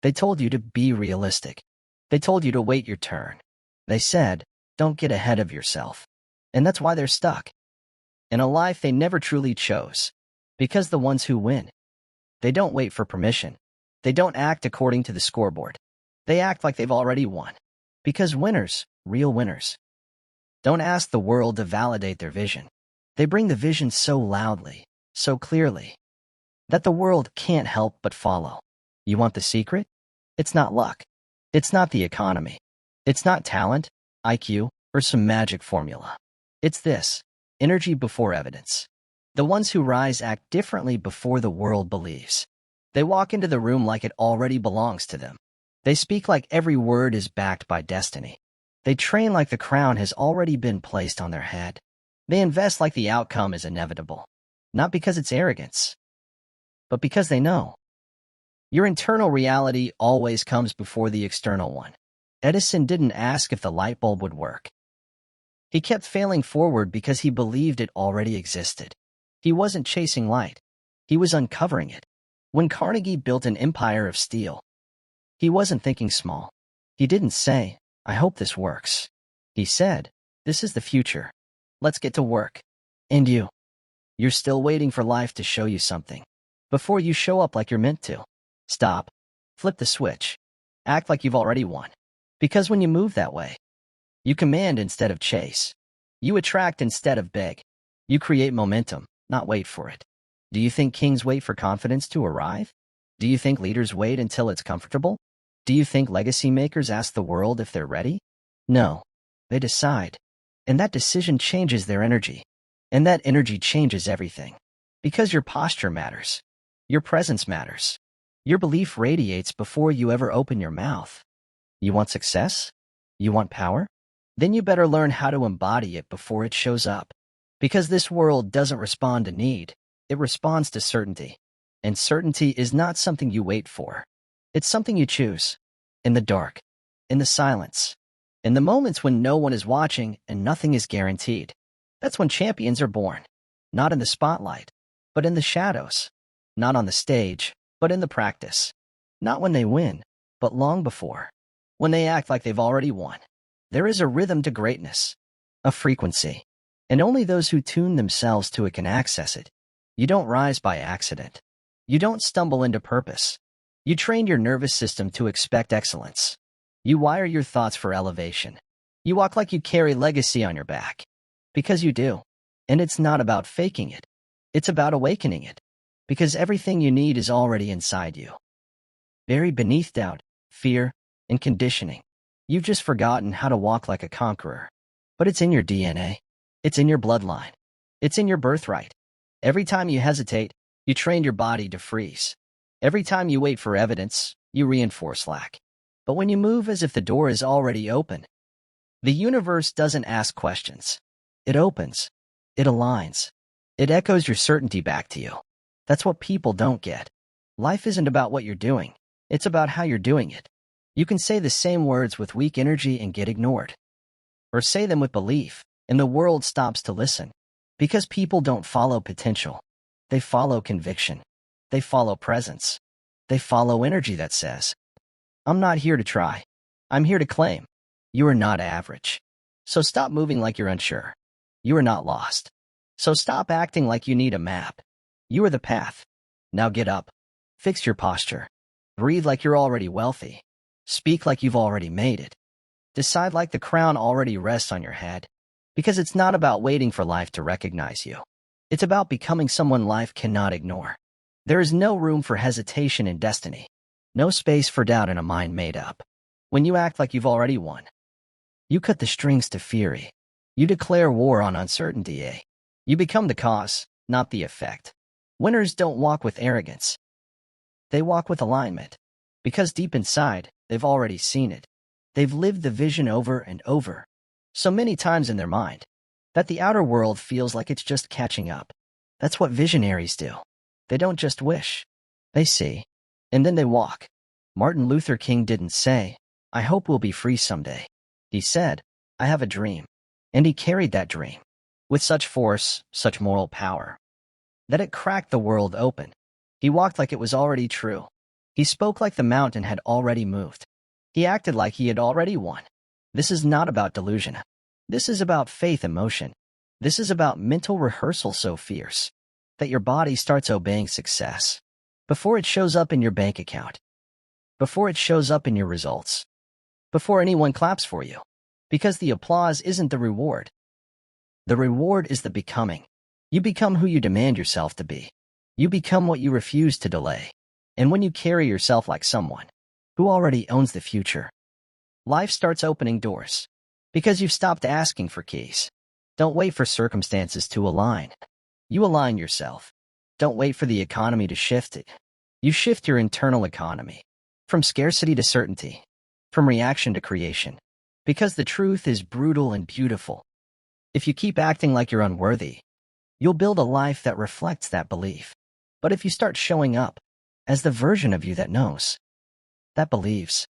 They told you to be realistic. They told you to wait your turn. They said, don't get ahead of yourself. And that's why they're stuck in a life they never truly chose. Because the ones who win, they don't wait for permission. They don't act according to the scoreboard. They act like they've already won. Because winners, real winners, don't ask the world to validate their vision. They bring the vision so loudly, so clearly, that the world can't help but follow. You want the secret? It's not luck. It's not the economy. It's not talent, IQ, or some magic formula. It's this: energy before evidence. The ones who rise act differently before the world believes. They walk into the room like it already belongs to them. They speak like every word is backed by destiny. They train like the crown has already been placed on their head. They invest like the outcome is inevitable. Not because it's arrogance, but because they know. Your internal reality always comes before the external one. Edison didn't ask if the light bulb would work. He kept failing forward because he believed it already existed. He wasn't chasing light. He was uncovering it. When Carnegie built an empire of steel, he wasn't thinking small. He didn't say, I hope this works. He said, this is the future. Let's get to work. And you're still waiting for life to show you something before you show up like you're meant to. Stop. Flip the switch. Act like you've already won. Because when you move that way, you command instead of chase. You attract instead of beg. You create momentum, not wait for it. Do you think kings wait for confidence to arrive? Do you think leaders wait until it's comfortable? Do you think legacy makers ask the world if they're ready? No. They decide. And that decision changes their energy. And that energy changes everything. Because your posture matters. Your presence matters. Your belief radiates before you ever open your mouth. You want success? You want power? Then you better learn how to embody it before it shows up. Because this world doesn't respond to need. It responds to certainty. And certainty is not something you wait for. It's something you choose. In the dark. In the silence. In the moments when no one is watching and nothing is guaranteed. That's when champions are born. Not in the spotlight, but in the shadows. Not on the stage, but in the practice. Not when they win, but long before. When they act like they've already won. There is a rhythm to greatness. A frequency. And only those who tune themselves to it can access it. You don't rise by accident. You don't stumble into purpose. You train your nervous system to expect excellence. You wire your thoughts for elevation. You walk like you carry legacy on your back. Because you do. And it's not about faking it. It's about awakening it. Because everything you need is already inside you. Buried beneath doubt, fear, and conditioning. You've just forgotten how to walk like a conqueror. But it's in your DNA. It's in your bloodline. It's in your birthright. Every time you hesitate, you train your body to freeze. Every time you wait for evidence, you reinforce lack. But when you move as if the door is already open, the universe doesn't ask questions. It opens. It aligns. It echoes your certainty back to you. That's what people don't get. Life isn't about what you're doing. It's about how you're doing it. You can say the same words with weak energy and get ignored. Or say them with belief, and the world stops to listen. Because people don't follow potential. They follow conviction. They follow presence. They follow energy that says, I'm not here to try. I'm here to claim. You are not average. So stop moving like you're unsure. You are not lost. So stop acting like you need a map. You are the path. Now get up. Fix your posture. Breathe like you're already wealthy. Speak like you've already made it. Decide like the crown already rests on your head. Because it's not about waiting for life to recognize you. It's about becoming someone life cannot ignore. There is no room for hesitation in destiny. No space for doubt in a mind made up. When you act like you've already won, you cut the strings to fury. You declare war on uncertainty, eh? You become the cause, not the effect. Winners don't walk with arrogance. They walk with alignment. Because deep inside, they've already seen it. They've lived the vision over and over, so many times in their mind, that the outer world feels like it's just catching up. That's what visionaries do. They don't just wish. They see. And then they walk. Martin Luther King didn't say, I hope we'll be free someday. He said, I have a dream. And he carried that dream with such force, such moral power, that it cracked the world open. He walked like it was already true. He spoke like the mountain had already moved. He acted like he had already won. This is not about delusion. This is about faith in motion. This is about mental rehearsal so fierce that your body starts obeying success before it shows up in your bank account, before it shows up in your results, before anyone claps for you. Because the applause isn't the reward. The reward is the becoming. You become who you demand yourself to be. You become what you refuse to delay. And when you carry yourself like someone who already owns the future, life starts opening doors because you've stopped asking for keys. Don't wait for circumstances to align. You align yourself. Don't wait for the economy to shift it. You shift your internal economy from scarcity to certainty, from reaction to creation. Because the truth is brutal and beautiful. If you keep acting like you're unworthy, you'll build a life that reflects that belief. But if you start showing up as the version of you that knows, that believes,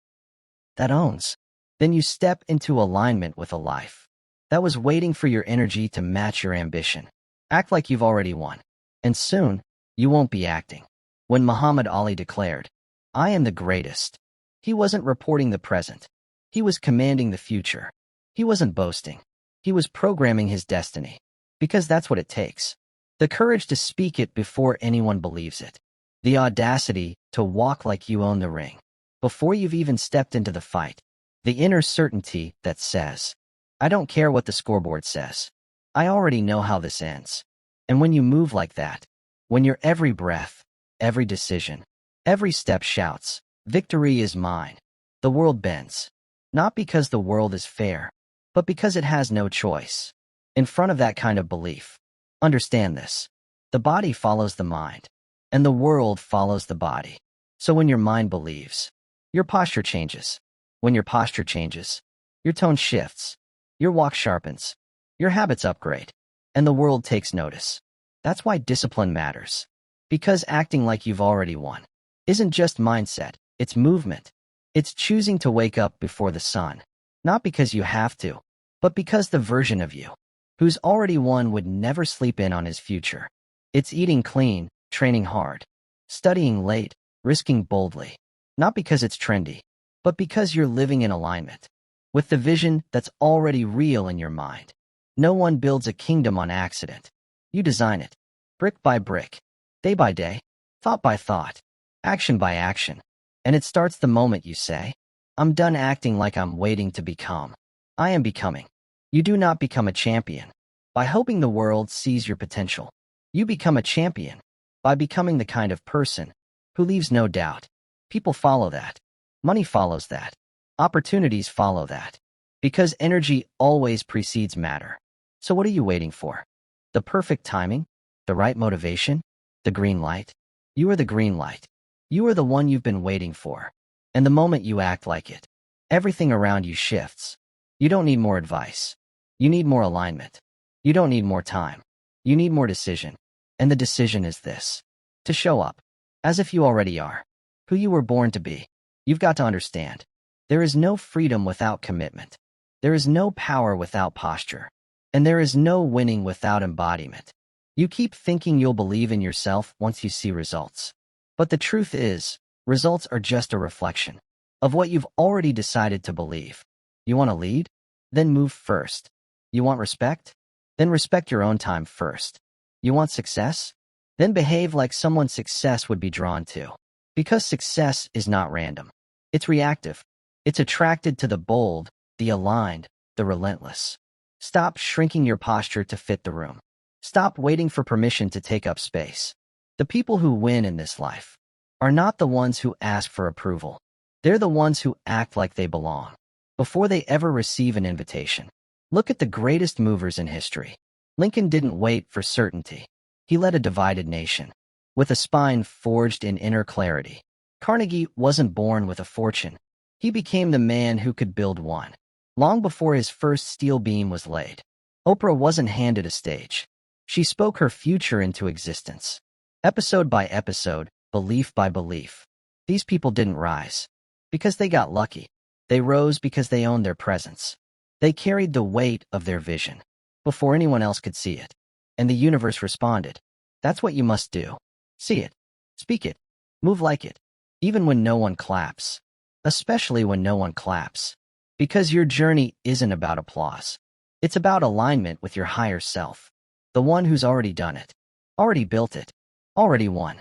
that owns, then you step into alignment with a life that was waiting for your energy to match your ambition. Act like you've already won, and soon you won't be acting. When Muhammad Ali declared, "I am the greatest," he wasn't reporting the present. He was commanding the future. He wasn't boasting. He was programming his destiny. Because that's what it takes. The courage to speak it before anyone believes it. The audacity to walk like you own the ring before you've even stepped into the fight. The inner certainty that says, "I don't care what the scoreboard says. I already know how this ends." And when you move like that, when your every breath, every decision, every step shouts, "Victory is mine," the world bends. Not because the world is fair, but because it has no choice. In front of that kind of belief, understand this. The body follows the mind, and the world follows the body. So when your mind believes, your posture changes. When your posture changes, your tone shifts, your walk sharpens, your habits upgrade, and the world takes notice. That's why discipline matters. Because acting like you've already won isn't just mindset, it's movement. It's choosing to wake up before the sun, not because you have to, but because the version of you who's already won would never sleep in on his future. It's eating clean, training hard, studying late, risking boldly, not because it's trendy, but because you're living in alignment with the vision that's already real in your mind. No one builds a kingdom on accident. You design it, brick by brick, day by day, thought by thought, action by action. And it starts the moment you say, "I'm done acting like I'm waiting to become. I am becoming." You do not become a champion by hoping the world sees your potential. You become a champion by becoming the kind of person who leaves no doubt. People follow that. Money follows that. Opportunities follow that. Because energy always precedes matter. So what are you waiting for? The perfect timing? The right motivation? The green light? You are the green light. You are the one you've been waiting for. And the moment you act like it, everything around you shifts. You don't need more advice. You need more alignment. You don't need more time. You need more decision. And the decision is this: to show up as if you already are who you were born to be. You've got to understand, there is no freedom without commitment. There is no power without posture. And there is no winning without embodiment. You keep thinking you'll believe in yourself once you see results. But the truth is, results are just a reflection of what you've already decided to believe. You want to lead? Then move first. You want respect? Then respect your own time first. You want success? Then behave like someone success would be drawn to. Because success is not random. It's reactive. It's attracted to the bold, the aligned, the relentless. Stop shrinking your posture to fit the room. Stop waiting for permission to take up space. The people who win in this life are not the ones who ask for approval. They're the ones who act like they belong before they ever receive an invitation. Look at the greatest movers in history. Lincoln didn't wait for certainty. He led a divided nation with a spine forged in inner clarity. Carnegie wasn't born with a fortune. He became the man who could build one long before his first steel beam was laid. Oprah wasn't handed a stage. She spoke her future into existence. Episode by episode, belief by belief. These people didn't rise because they got lucky. They rose because they owned their presence. They carried the weight of their vision before anyone else could see it. And the universe responded. That's what you must do. See it, speak it, move like it, even when no one claps, especially when no one claps, because your journey isn't about applause. It's about alignment with your higher self, the one who's already done it, already built it, already won.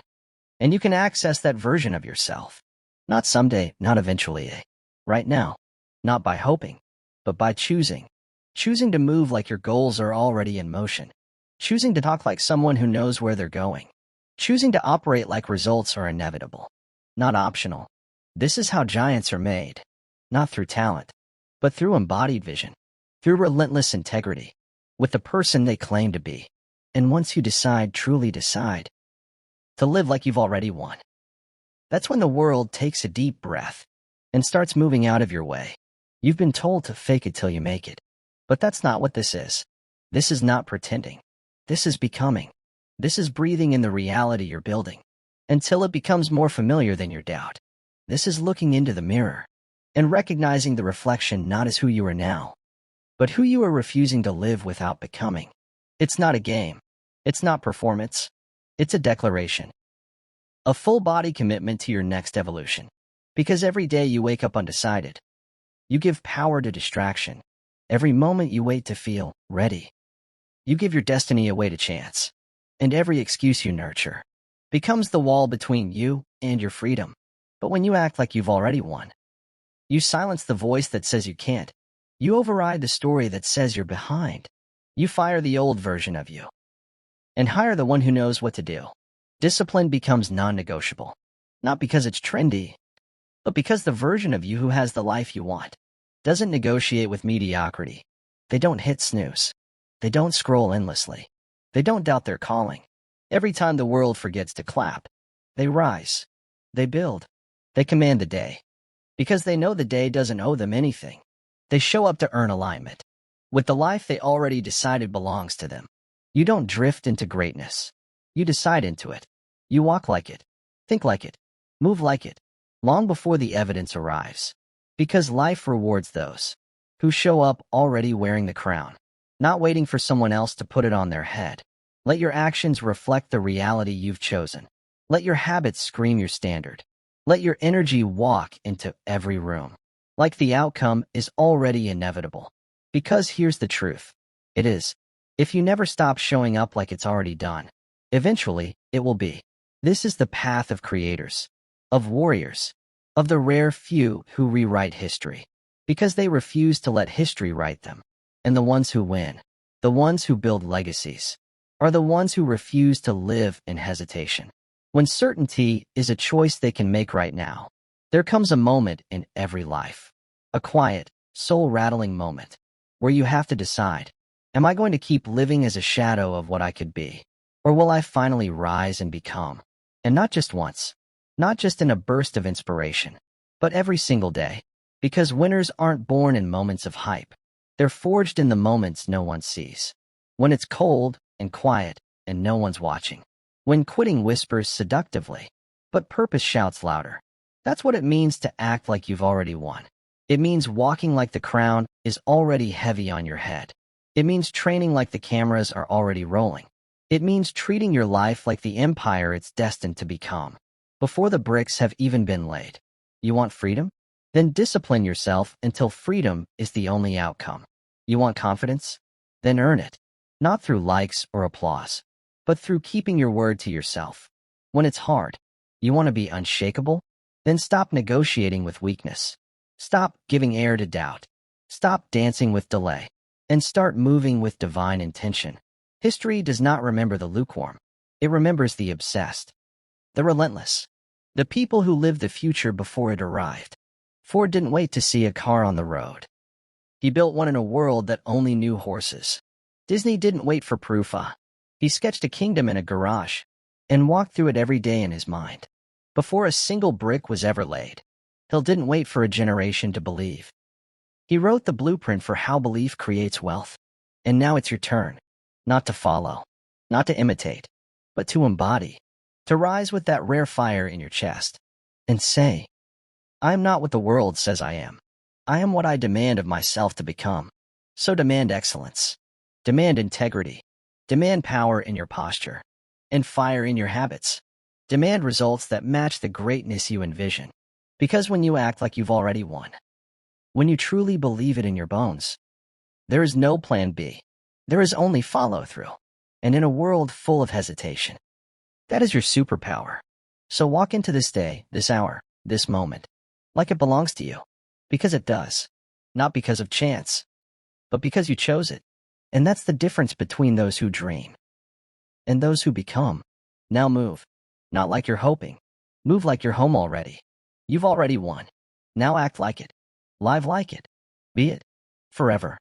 And you can access that version of yourself. Not someday, not eventually, right now. Not by hoping, but by choosing. Choosing to move like your goals are already in motion. Choosing to talk like someone who knows where they're going. Choosing to operate like results are inevitable, not optional. This is how giants are made. Not through talent, but through embodied vision. Through relentless integrity. With the person they claim to be. And once you decide, truly decide, to live like you've already won, that's when the world takes a deep breath and starts moving out of your way. You've been told to fake it till you make it. But that's not what this is. This is not pretending. This is becoming. This is breathing in the reality you're building until it becomes more familiar than your doubt. This is looking into the mirror and recognizing the reflection not as who you are now, but who you are refusing to live without becoming. It's not a game. It's not performance. It's a declaration. A full-body commitment to your next evolution. Because every day you wake up undecided, you give power to distraction. Every moment you wait to feel ready, you give your destiny away to chance. And every excuse you nurture becomes the wall between you and your freedom. But when you act like you've already won, you silence the voice that says you can't. You override the story that says you're behind. You fire the old version of you and hire the one who knows what to do. Discipline becomes non-negotiable, not because it's trendy, but because the version of you who has the life you want doesn't negotiate with mediocrity. They don't hit snooze. They don't scroll endlessly. They don't doubt their calling. Every time the world forgets to clap, they rise. They build. They command the day. Because they know the day doesn't owe them anything. They show up to earn alignment with the life they already decided belongs to them. You don't drift into greatness. You decide into it. You walk like it. Think like it. Move like it. Long before the evidence arrives. Because life rewards those who show up already wearing the crown, not waiting for someone else to put it on their head. Let your actions reflect the reality you've chosen. Let your habits scream your standard. Let your energy walk into every room, like the outcome is already inevitable. Because here's the truth. It is. If you never stop showing up like it's already done, eventually it will be. This is the path of creators, of warriors, of the rare few who rewrite history, because they refuse to let history write them. And the ones who win, the ones who build legacies, are the ones who refuse to live in hesitation. When certainty is a choice they can make right now, there comes a moment in every life, a quiet, soul-rattling moment, where you have to decide, am I going to keep living as a shadow of what I could be, or will I finally rise and become? And not just once, not just in a burst of inspiration, but every single day, because winners aren't born in moments of hype. They're forged in the moments no one sees. When it's cold and quiet and no one's watching. When quitting whispers seductively, but purpose shouts louder. That's what it means to act like you've already won. It means walking like the crown is already heavy on your head. It means training like the cameras are already rolling. It means treating your life like the empire it's destined to become, before the bricks have even been laid. You want freedom? Then discipline yourself until freedom is the only outcome. You want confidence? Then earn it. Not through likes or applause, but through keeping your word to yourself. When it's hard, you want to be unshakable? Then stop negotiating with weakness. Stop giving air to doubt. Stop dancing with delay. And start moving with divine intention. History does not remember the lukewarm. It remembers the obsessed, the relentless, the people who lived the future before it arrived. Ford didn't wait to see a car on the road. He built one in a world that only knew horses. Disney didn't wait for proof. He sketched a kingdom in a garage and walked through it every day in his mind. Before a single brick was ever laid, Hill didn't wait for a generation to believe. He wrote the blueprint for how belief creates wealth. And now it's your turn. Not to follow, not to imitate, but to embody. To rise with that rare fire in your chest and say, I am not what the world says I am. I am what I demand of myself to become. So demand excellence. Demand integrity. Demand power in your posture. And fire in your habits. Demand results that match the greatness you envision. Because when you act like you've already won, when you truly believe it in your bones, there is no plan B. There is only follow-through. And in a world full of hesitation, that is your superpower. So walk into this day, this hour, this moment, like it belongs to you. Because it does. Not because of chance, but because you chose it. And that's the difference between those who dream and those who become. Now move. Not like you're hoping. Move like you're home already. You've already won. Now act like it. Live like it. Be it. Forever.